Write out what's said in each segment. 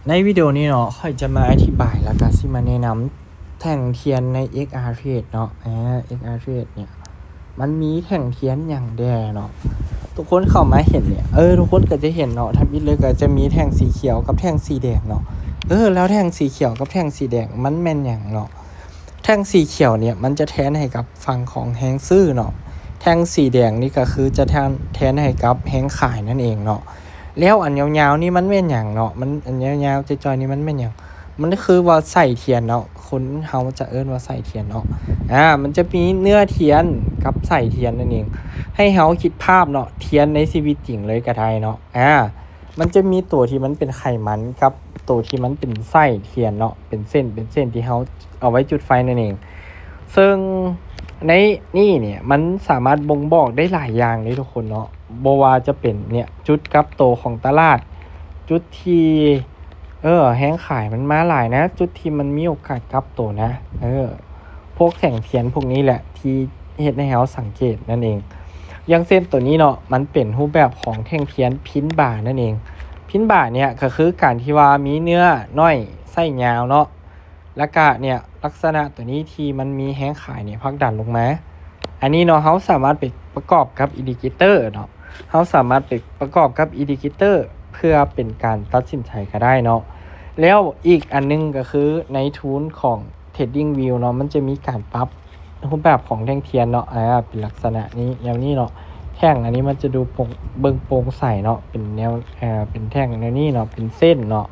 ในวิดีโอนี้เนาะค่อยจะมาอธิบายแล้วก็สิมาแนะนำแท่งเทียนใน XR Trade เนาะXR Trade เนี่ยมันมีแท่งเทียนอย่างแดเนาะทุกคนเข้ามาเห็นเนี่ยทุกคนก็จะเห็นเนาะทำอิฐเลยก็จะมีแท่งสีเขียวกับแท่งสีแดงเนาะแล้วแท่งสีเขียวกับแท่งสีแดงมันแม่นอย่างเนาะแท่งสีเขียวเนี่ยมันจะแทนให้กับฝั่งของแฮงซื้อเนาะแท่งสีแดงนี่ก็คือจะแทนให้กับแฮงขายนั่นเองเนาะแล้วอันยาวๆนี่มันเป็นอย่างเนาะมันอันยาวๆจอยๆนี่มันเป็นอย่างมันคือว่าใส่เทียนเนาะคนเฮาจะเอิ้นว่าใส่เทียนเนาะมันจะมีเนื้อเทียนกับใส่เทียนนั่นเองให้เฮาคิดภาพเนาะเทียนในชีวิตจริงเลยก็ได้เนาะมันจะมีตัวที่มันเป็นไขมันกับตัวที่มันเป็นไส้เทียนเนาะเป็นเส้นที่เฮาเอาไว้จุดไฟนั่นเองซึ่งในนี่เนี่ยมันสามารถบ่งบอกได้หลายอย่างเลยทุกคนเนาะบ่ว่าจะเป็นเนี่ยจุดกับโตของตลาดจุดที่แฮงขายมันมาหลายนะจุดที่มันมีโอกาสกลับโตนะพวกแสงเทียนพวกนี้แหละที่เฮ็ดให้เราสังเกตนั่นเองอย่างเส้นตัวนี้เนาะมันเป็นรูปแบบของแท่งเทียนพินบ่านั่นเองพินบ่าเนี่ยก็คือการที่ว่ามีเนื้อน้อยไส้ยาวเนาะแล้วก็เนี่ยลักษณะตัวนี้ที่มันมีแฮงขายเนี่ยพักดันลงมาอันนี้เนาะเราสามารถไปประกอบกับอินดิเคเตอร์เนาะเราสามารถไปประกอบกับอินดิเคเตอร์เพื่อเป็นการตัดสินใจก็ได้เนาะแล้วอีกอันนึงก็คือในทูลของ Trading View เนาะมันจะมีการปรับรูปแบบของแท่งเทียนเนาะเป็นลักษณะนี้อย่างนี้เนาะแท่งอันนี้มันจะดูเบิ่งโปร่งใสเนาะเป็นแนวเป็นแท่งแนวนี้เนาะเป็นเส้นเนาะ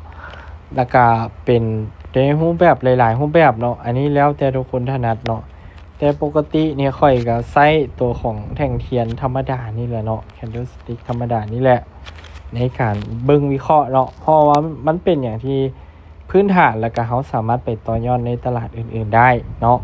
แล้วก็เป็นในรูปแบบหลายๆรูปแบบเนาะอันนี้แล้วแต่ทุกคนถนัดเนาะแต่ปกติเนี่ยค่อยก็ใช้ตัวของแท่งเทียนธรรมดานี่แหละเนาะ Candlestick ธรรมดานี่แหละในการเบิ่งวิเคราะห์เนาะเพราะว่ามันเป็นอย่างที่พื้นฐานแล้วก็เราสามารถไปต่อยอดในตลาดอื่นๆได้เนาะ